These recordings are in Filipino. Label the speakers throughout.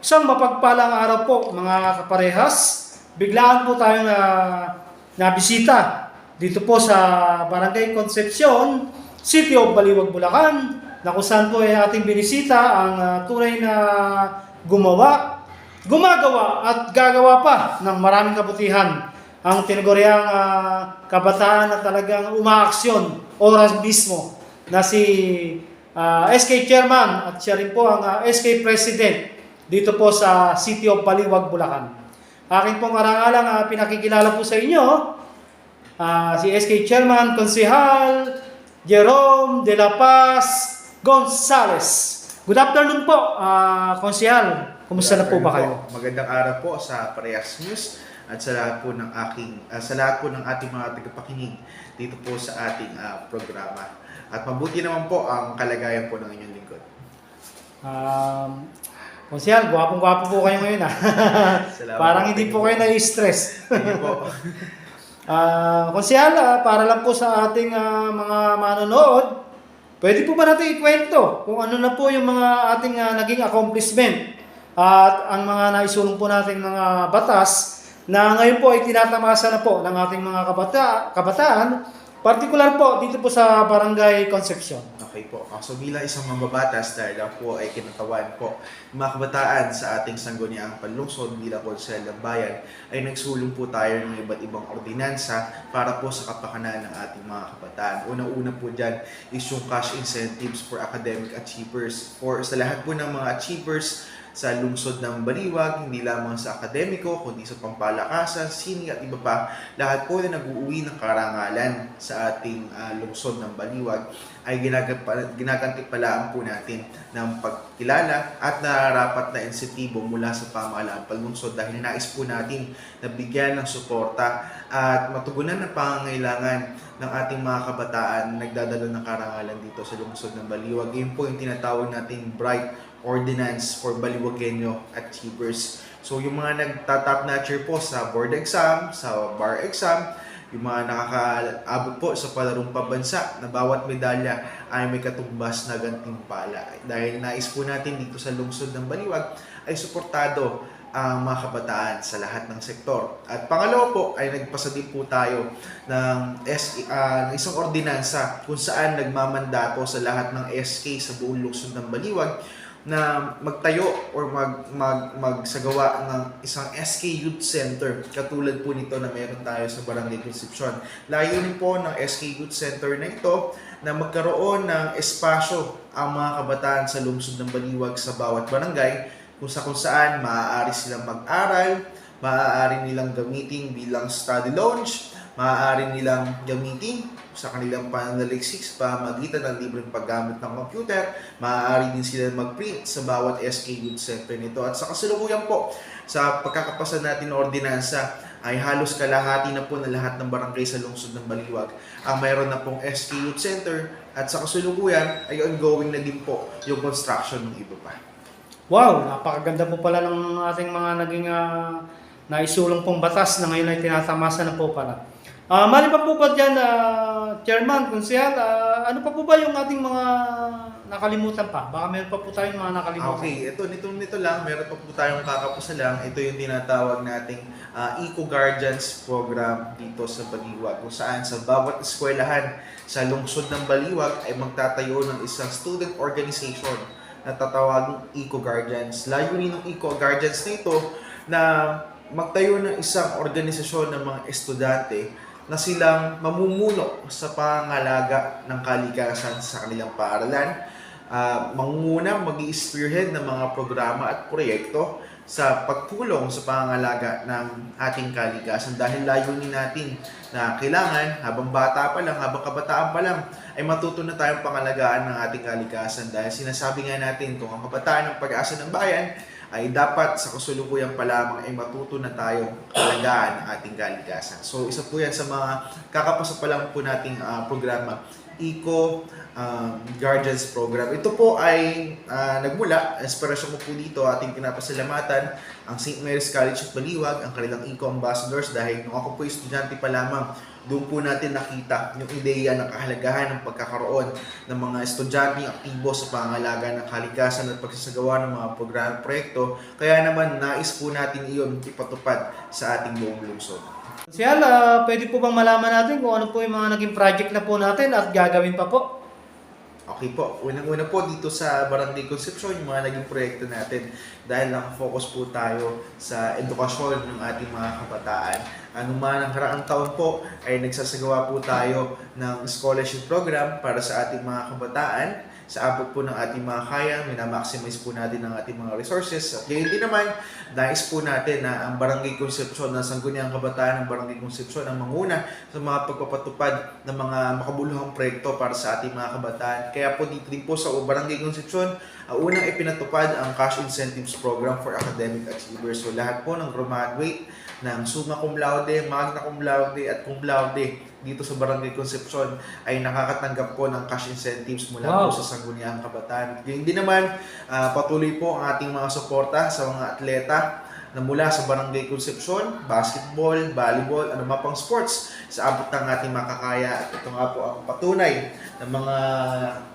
Speaker 1: Isang mapagpalang araw po mga kaparehas. Biglaan po tayong nabisita dito po sa Barangay Concepcion, City of Baliwag, Bulacan, na kung saan po ay ating binisita ang tunay na gumagawa at gagawa pa ng maraming kabutihan. Ang tinaguriang kabataan na talagang umaaksyon oras mismo na si SK Chairman at siya rin po ang SK President dito po sa City of Baliwag, Bulacan. Aking pong arangalang pinakikilala po sa inyo si SK Chairman Konsehal Jerome de la Paz Gonzales. Good afternoon po, Konsehal. Kumusta na po ba kayo?
Speaker 2: Magandang araw po sa Parehas News at sa lahat po ng ating mga tagapakinig dito po sa ating programa. At mabuti naman po ang kalagayan po ng inyong lingkod.
Speaker 1: Konsehal, gwapong-gwapo po kayo ngayon Parang hindi po kayo na-stress.
Speaker 2: Thank you po.
Speaker 1: Konsehal, para lang po sa ating mga manonood, pwede po ba natin ikwento kung ano na po yung mga ating naging accomplishment at ang mga naisulong po nating mga batas na ngayon po ay tinatamasa na po ng ating mga kabataan, partikular po dito po sa Barangay Concepcion.
Speaker 2: Okay po. So bilang isang mambabatas, dahil ako po ay kinatawan po ng mga kabataan sa ating sangguniang panlungsod bilang konsehal ng bayan, ay nagsulong po tayo ng iba't ibang ordinansa para po sa kapakanan ng ating mga kabataan. Unang-una po dyan is yung cash incentives for academic achievers. Sa lahat po ng mga achievers sa lungsod ng Baliwag, hindi lamang sa akademiko, kundi sa pampalakasan, sini at iba pa, lahat po na nag-uuwi ng karangalan sa ating lungsod ng Baliwag ay ginagantipalaan po natin ng pagkilala at nararapat na insentibo mula sa pamahalaan panlungsod dahil nais po natin na bigyan ng suporta at matugunan ng pangangailangan ng ating mga kabataan na nagdadala ng karangalan dito sa lungsod ng Baliwag. Yun po yung tinatawag nating Bright Ordinance for Baliwagenyo Achievers. So yung mga nagtatop notcher po sa board exam, sa bar exam, yung mga nakakaabot po sa palarong pabansa na bawat medalya ay may katumbas na gantimpala. Dahil nais po natin dito sa lungsod ng Baliwag ay suportado ang mga kabataan sa lahat ng sektor. At pangalawa po ay nagpasa din po tayo ng isang ordinansa kung saan nagmamandato sa lahat ng SK sa buong lungsod ng Baliwag na magtayo or magsagawa ng isang SK Youth Center katulad po nito na meron tayo sa Barangay Concepcion. Layunin po ng SK Youth Center na ito na magkaroon ng espasyo ang mga kabataan sa lungsod ng Baliwag sa bawat barangay kung saan maaari silang mag-aral, maaari nilang gamitin bilang study lounge, maaari nilang gamitin sa kanilang pananaliksik sa pamamagitan ng libreng paggamit ng computer, maaari din sila mag-print sa bawat SK Youth Center nito. At sa kasalukuyan po, sa pagkakapasa natin ng ordinansa, ay halos kalahati na po na lahat ng barangay sa lungsod ng Baliwag ang mayroon na pong SK Youth Center at sa kasalukuyan ay ongoing na din po yung construction ng iba pa.
Speaker 1: Wow, napakaganda po pala ng ating mga naging naisulong pong batas na ngayon ay tinatamasa na po pala. Maliban po ba dyan, Chairman, Konsehal, ano pa po ba yung ating mga nakalimutan pa? Baka meron pa po tayong mga nakalimutan.
Speaker 2: Okay, nito lang, meron pa po tayong kakapasa lang. Ito yung tinatawag nating Eco Guardians Program dito sa Baliwag, kung saan sa bawat eskwelahan sa lungsod ng Baliwag ay magtatayo ng isang student organization na tatawagang Eco Guardians. Layunin ng Eco Guardians na ito na magtayo ng isang organisasyon ng mga estudyante na silang mamumuno sa pangangalaga ng kalikasan sa kanilang paaralan, mangunguna, mag-i-spearhead ng mga programa at proyekto sa pagtulong sa pangangalaga ng ating kalikasan dahil layunin natin na kailangan habang bata pa lang, habang kabataan pa lang ay matuto na tayong pangalagaan ng ating kalikasan dahil sinasabi nga natin kung ang kabataan ng pag-asa ng bayan ay dapat sa kasulukuyan pa lamang ay matuto na tayong alagaan ng ating kalikasan. So isa po yan sa mga kakapasa pa lang po nating programa, Eco Guardians Program. Ito po ay nagmula, inspirasyon ko po dito, ating pinapasalamatan ang St. Mary's College of Baliwag, ang kanilang Eco Ambassadors dahil nung ako po estudyante pa lamang, Doon po natin nakita yung ideya ng kahalagahan ng pagkakaroon ng mga estudyanteng aktibo sa pangangalaga ng kalikasan at pagsasagawa ng mga programa proyekto. Kaya naman nais po natin iyon ipatupad sa ating buong lungsod.
Speaker 1: Konsyal, pwede po bang malaman natin kung ano po yung mga naging project na po natin at gagawin pa po?
Speaker 2: Okay po, unang-una po dito sa Barangay Concepcion, yung mga naging proyekto natin dahil nakafocus po tayo sa edukasyon ng ating mga kabataan. Anuman ang karaang taon po ay nagsasagawa po tayo ng scholarship program para sa ating mga kabataan. Sa abot po ng ating mga kaya, minamaximize po natin ang ating mga resources. At gayon din naman, nais po natin na ang Barangay Concepcion, ng Sangguniang Kabataan ng Barangay Concepcion ang manguna sa mga pagpapatupad ng mga makabuluhang proyekto para sa ating mga kabataan. Kaya po dito din po sa Barangay Concepcion, unang ipinatupad ang Cash Incentives Program for Academic Achievers. So lahat po ng graduate ng summa cum laude, magna cum laude at cum laude dito sa Barangay Concepcion ay nakakatanggap po ng cash incentives mula po sa Sangguniang Kabataan. Ganyan din naman, patuloy po ang ating mga suporta sa mga atleta na mula sa Barangay Concepcion, basketball, volleyball, ano pang sports sa abot ng ating makakaya. At ito nga po ang patunay ng mga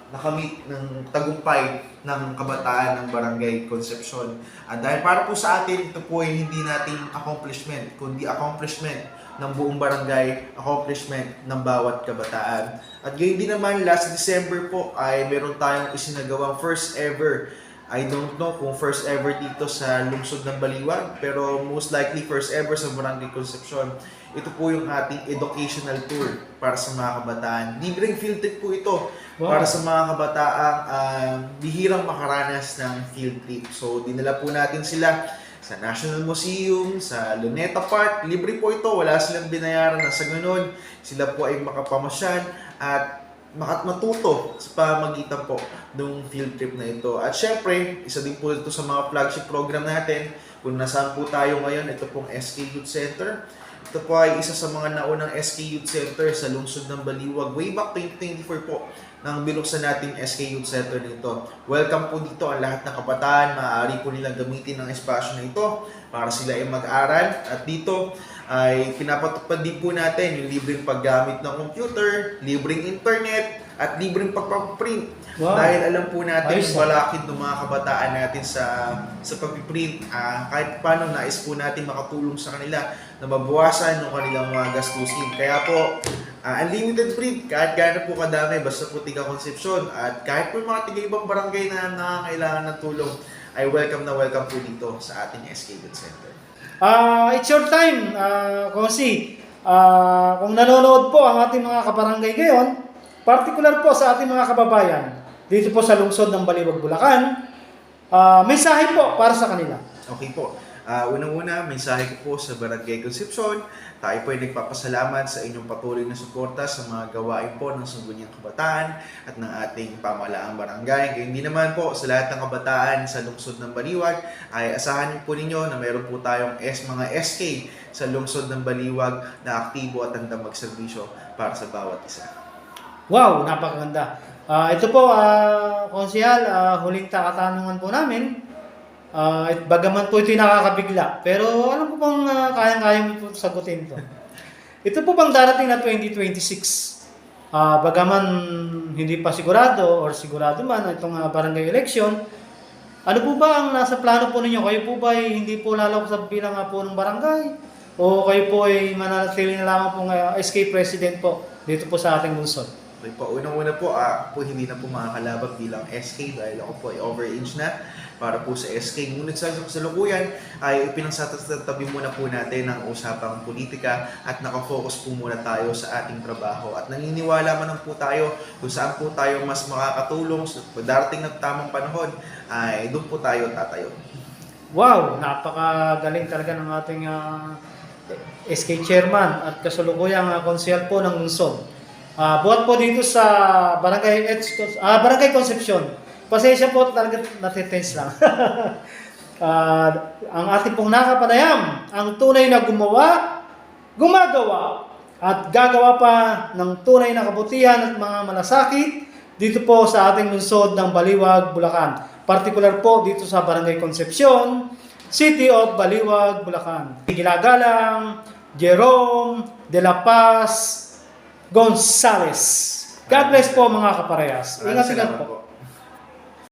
Speaker 2: nakamit ng tagumpay ng kabataan ng Barangay Concepcion. At dahil para po sa atin, ito po ay hindi nating accomplishment, kundi accomplishment ng buong barangay, accomplishment ng bawat kabataan. At gayon din naman, last December po ay meron tayong isinagawang first ever. I don't know kung first ever dito sa lungsod ng Baliwag, pero most likely first ever sa Barangay Concepcion. Ito po yung ating educational tour para sa mga kabataan. Libreng field trip po ito para sa mga kabataang bihirang makaranas ng field trip. So, dinala po natin sila sa National Museum, sa Luneta Park. Libre po ito, wala silang binayaran na sa ganun. Sila po ay makapamasyal at matuto sa pamagitan po ng field trip na ito. At syempre, isa din po ito sa mga flagship program natin. Kung nasaan po tayo ngayon, ito pong SK Youth Center. Ito po ay isa sa mga naunang SK Youth Center sa lungsod ng Baliwag. Way back 2024 po nang binuksan natin SK Youth Center dito. Welcome po dito ang lahat ng kabataan. Maaari po nilang gamitin ang espasyo na ito para sila ay mag-aral. At dito ay pinapatupad din po natin yung libreng paggamit ng computer, libreng internet, at libreng pagpaprint. Dahil alam po natin yung balakid ng mga kabataan natin sa pagpiprint. Kahit paano nais po natin makatulong sa kanila na mabawasan yung kanilang mga gastusin. Kaya po, unlimited print, kahit gaano po kadami, basta po tiga Concepcion. At kahit po yung mga tiga-ibang barangay na nakakailangan ng tulong, ay welcome na welcome po dito sa ating SK Youth Center.
Speaker 1: It's your time, Konsi. Kung nanonood po ang ating mga kabarangay ngayon, particular po sa ating mga kababayan, dito po sa lungsod ng Baliwag, Bulacan, mensahe po para sa kanila.
Speaker 2: Okay po. Unang-una, mensahe ko po sa Barangay Concepcion. Tayo po ay nagpapasalamat sa inyong patuloy na suporta sa mga gawain po ng Sangguniang Kabataan at ng ating pamahalaang barangay. Kaya hindi naman po sa lahat ng kabataan sa lungsod ng Baliwag ay asahan po ninyo na mayroon po tayong mga SK sa lungsod ng Baliwag na aktibo at handang magserbisyo para sa bawat isa.
Speaker 1: Wow, napakaganda. Ito po, Konsehal, huling katanungan po namin. Bagaman po ito'y nakakabigla, pero ano po bang kayang-kaya mo po sagutin ito? Ito po bang darating na 2026? Bagaman hindi pa sigurado or sigurado man itong barangay election, ano po ba ang nasa plano po ninyo? Kayo po ba ay hindi po lalako sa bilang po ng barangay? O kayo po ay mananatili na lamang po SK President po dito po sa ating lungsod?
Speaker 2: Okay po, unang-una po, ako hindi na po makakalabag bilang SK dahil ako po ay overage na para po sa SK. Ngunit sa kasalukuyan ay pinagsatatabi muna po natin ang usapang politika at nakafocus po muna tayo sa ating trabaho. At naniniwala man po tayo kung saan po tayo mas makakatulong sa darating ng tamang panahon ay doon po tayo tatayo.
Speaker 1: Wow, napakagaling talaga ng ating SK Chairman at kasalukuyang konsehal po ng lungsod. Buhat po dito sa Barangay Concepcion. Pasensya po talaga natitense lang. Ang ating pong nakapanayam, ang tunay na gumawa, gumagawa, at gagawa pa ng tunay na kabutihan at mga malasakit dito po sa ating lungsod ng Baliwag, Bulacan. Particular po dito sa Barangay Concepcion, City of Baliwag, Bulacan. Ginagalang Jerome de la Paz Gonzales. God bless po mga kaparehas.
Speaker 2: Maraming
Speaker 1: Ingat-ingat
Speaker 2: salamat
Speaker 1: po.
Speaker 2: po.